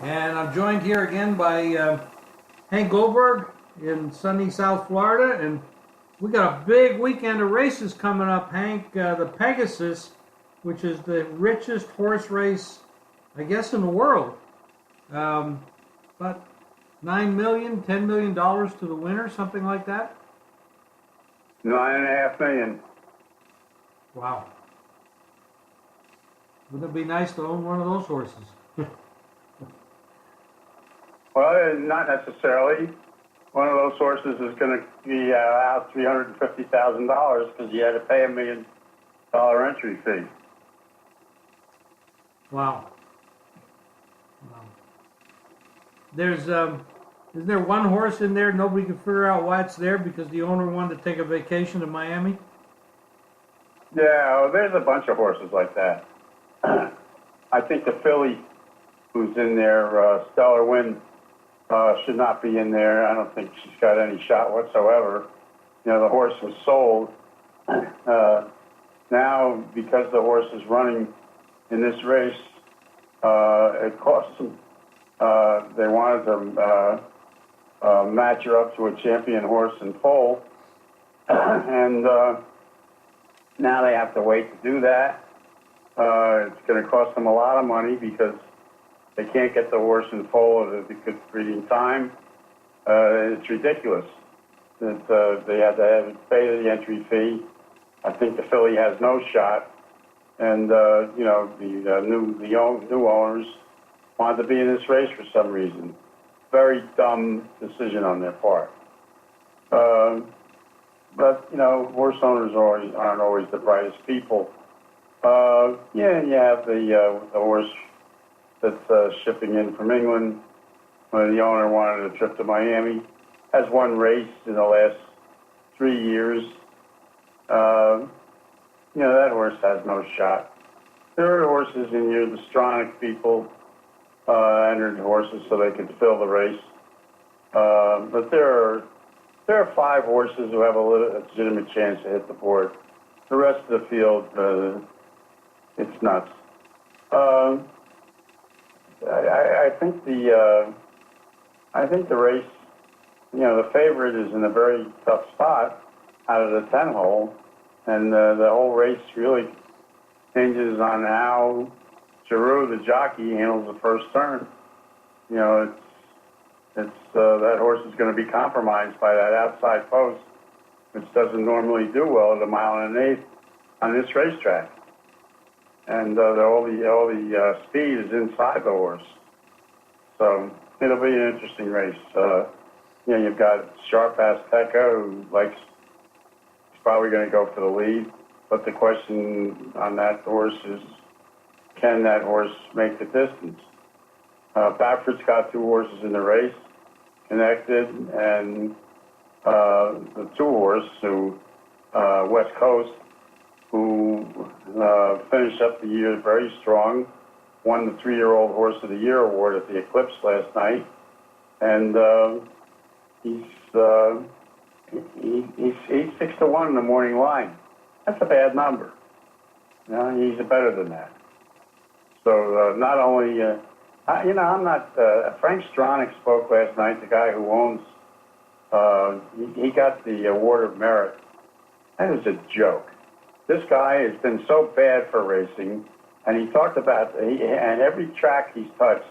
And I'm joined here again by Hank Goldberg in sunny South Florida. And we got a big weekend of races coming up, Hank. The Pegasus, which is the richest horse race, I guess, in the world. But $9 million, $10 million to the winner, something like that. 9.5 million. Wow. Wouldn't it be nice to own one of those horses? Well, not necessarily. One of those horses is going to be out $350,000 because you had to pay $1 million entry fee. Wow. Wow. Is there one horse in there nobody can figure out why it's there because the owner wanted to take a vacation to Miami? Yeah, well, there's a bunch of horses like that. I think the filly who's in there, Stellar Wind, should not be in there. I don't think she's got any shot whatsoever. You know, the horse was sold. Now, because the horse is running in this race, it costs them. They wanted to match her up to a champion horse in foal, and now they have to wait to do that. It's going to cost them a lot of money because they can't get the horse in foal at a good breeding time. It's ridiculous that they had to pay the entry fee. I think the filly has no shot, and you know the new owners wanted to be in this race for some reason. Very dumb decision on their part. But you know, horse owners aren't always the brightest people. Yeah, and you have the horse that's shipping in from England. When the owner wanted a trip to Miami, has one race in the last 3 years. You know, that horse has no shot. There are horses in here, the Stronach people entered horses so they could fill the race. But there are 5 horses who have a legitimate chance to hit the board. The rest of the field, it's nuts. I think the race, you know, the favorite is in a very tough spot out of the 10 hole, and the whole race really hinges on how Giroux, the jockey, handles the first turn. You know, it's that horse is going to be compromised by that outside post, which doesn't normally do well at 1 1/8 on this racetrack. And all the speed is inside the horse. So it'll be an interesting race. You know, you've got Sharp Ass Pekka, who he's probably going to go for the lead. But the question on that horse is, can that horse make the distance? Bafford's got 2 horses in the race, Connected, and the 2 horse who West Coast, who finished up the year very strong, won the 3-year-old Horse of the Year award at the Eclipse last night, and he's 6-1 in the morning line. That's a bad number. You know, he's better than that. So not only, you know, I'm not. Frank Stronach spoke last night. The guy who owns, he got the award of merit. That was a joke. This guy has been so bad for racing, and he talked about, and every track he's touched,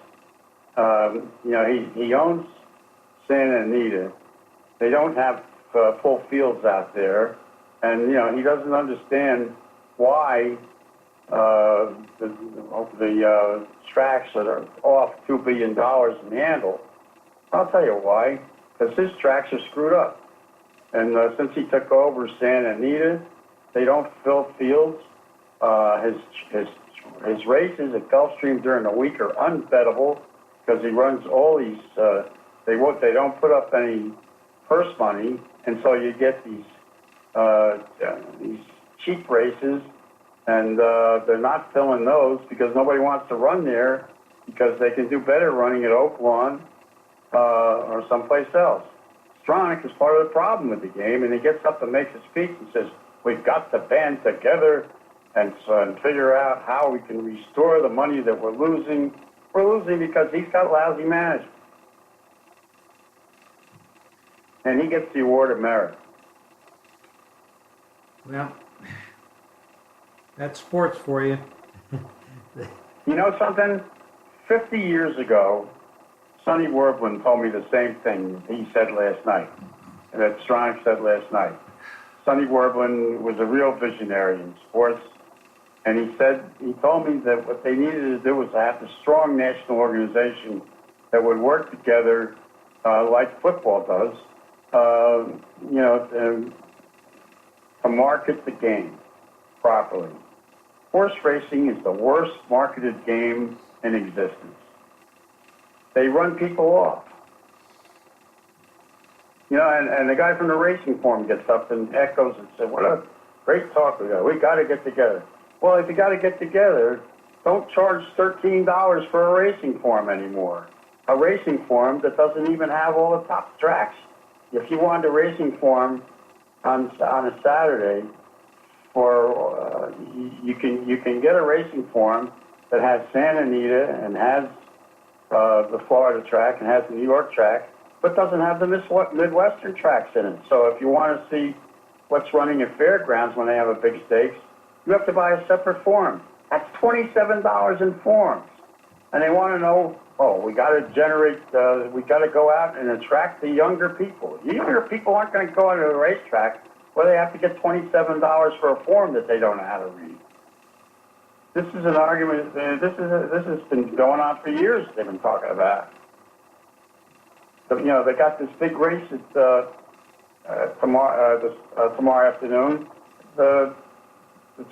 you know, he owns Santa Anita. They don't have full fields out there, and, you know, he doesn't understand why the tracks that are off $2 billion in handle. I'll tell you why, because his tracks are screwed up. And since he took over Santa Anita, they don't fill fields. His races at Gulfstream during the week are unbettable because he runs all these. They don't put up any purse money, and so you get these cheap races, and they're not filling those because nobody wants to run there because they can do better running at Oaklawn or someplace else. Stronach is part of the problem with the game, and he gets up and makes a speech and says, "We've got to band together and figure out how we can restore the money that we're losing." We're losing because he's got lousy management. And he gets the award of merit. Well, that's sports for you. You know something? 50 years ago, Sonny Werblin told me the same thing he said last night, and that Stronach said last night. Sonny Werblin was a real visionary in sports, and he told me that what they needed to do was to have a strong national organization that would work together like football does, to market the game properly. Horse racing is the worst marketed game in existence. They run people off. You know, and the guy from the racing forum gets up and echoes and says, what a great talk we got. We got to get together. Well, if you got to get together, don't charge $13 for a racing forum anymore. A racing forum that doesn't even have all the top tracks. If you wanted a racing forum on a Saturday, for you can get a racing forum that has Santa Anita and has the Florida track and has the New York track, but doesn't have the Midwestern tracks in it. So if you want to see what's running at fairgrounds when they have a big stakes, you have to buy a separate forum. That's $27 in forums. And they want to know, we got to generate, we got to go out and attract the younger people. The younger people aren't going to go onto the racetrack where they have to get $27 for a forum that they don't know how to read. This is an argument, this has been going on for years, they've been talking about. So, you know, they got this big race at, tomorrow afternoon. The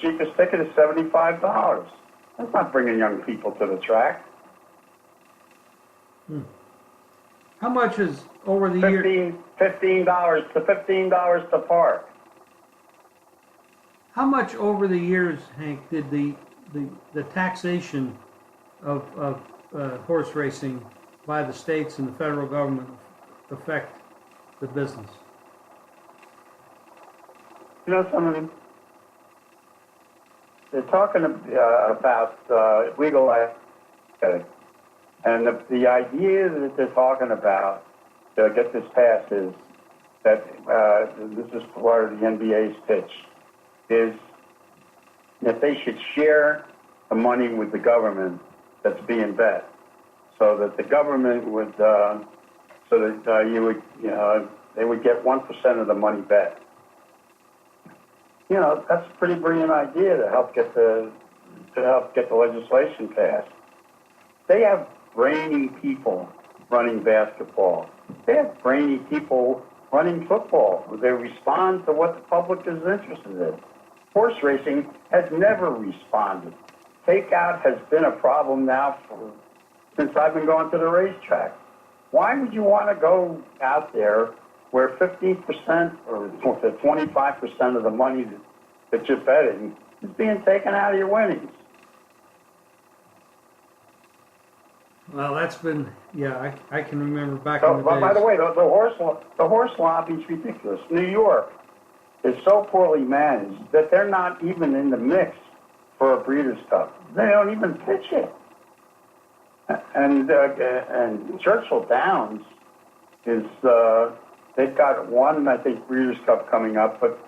cheapest ticket is $75. That's not bringing young people to the track. How much is over the year? $15 to park. How much over the years, Hank, did the taxation of horse racing by the states and the federal government affect the business? You know something? They're talking about legalizing, and the idea that they're talking about to get this passed is that this is part of the NBA's pitch, is that they should share the money with the government that's being bet, so that the government would, they would get 1% of the money bet. You know, that's a pretty brilliant idea to help get the legislation passed. They have brainy people running basketball. They have brainy people running football. They respond to what the public is interested in. Horse racing has never responded. Takeout has been a problem now since I've been going to the racetrack. Why would you want to go out there where 15% or 25% of the money that you're betting is being taken out of your winnings? Well, that's been, I can remember back in the days. By the way, the horse lobby is ridiculous. New York is so poorly managed that they're not even in the mix for a Breeders' Cup. They don't even pitch it. And Churchill Downs is, they've got one, I think, Breeders' Cup coming up, but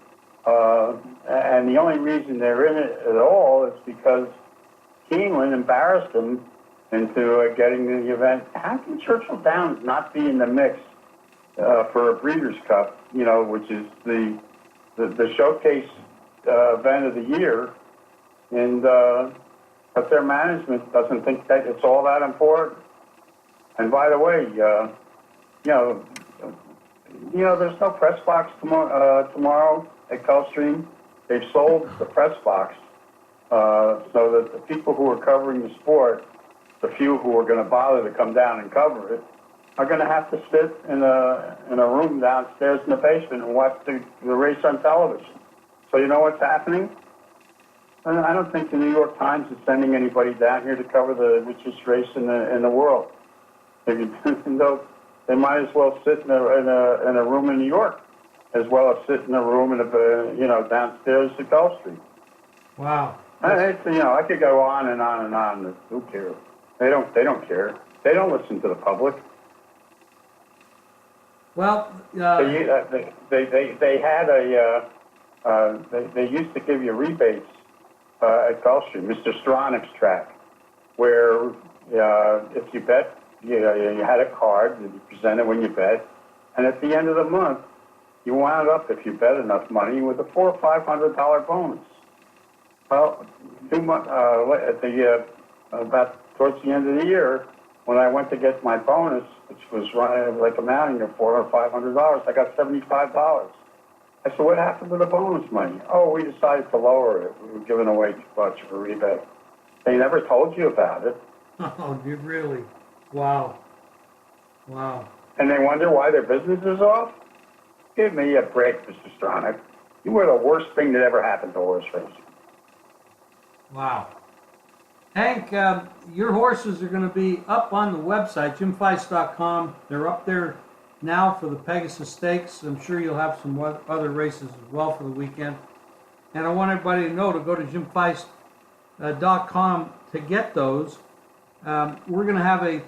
and the only reason they're in it at all is because Keeneland embarrassed them into getting the event. How can Churchill Downs not be in the mix for a Breeders' Cup, you know, which is the showcase event of the year, and but their management doesn't think that it's all that important. And by the way, there's no press box tomorrow at Gulfstream. They've sold the press box so that the people who are covering the sport, the few who are going to bother to come down and cover it, are going to have to sit in a room downstairs in the basement and watch the race on television. So you know what's happening? And I don't think the New York Times is sending anybody down here to cover the richest race in the world. They might as well sit in a room in New York, as well as sit in a room downstairs at Gulfstream. Wow. I could go on and on and on. Who cares? They don't care. They don't listen to the public. Well, They had they used to give you rebates at Gulfstream, Mr. Stronach's track, where if you bet, you had a card that you presented when you bet, and at the end of the month, you wound up, if you bet enough money, with a $400 or $500 bonus. Well, 2 months at the about towards the end of the year, when I went to get my bonus, which was running like amounting to $400 or $500, I got $75. I said, "What happened to the bonus money?" "Oh, we decided to lower it. We were giving away too much of a rebate." They never told you about it. oh, you really? Wow. Wow. And they wonder why their business is off? Give me a break, Mr. Stronach. You were the worst thing that ever happened to horse racing. Wow. Hank, your horses are going to be up on the website, jimfeist.com. They're up there now for the Pegasus Stakes. I'm sure you'll have some other races as well for the weekend. And I want everybody to know to go to jimfeist.com to get those. We're going to have a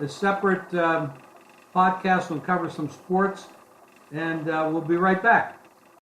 separate podcast. We'll cover some sports, and we'll be right back.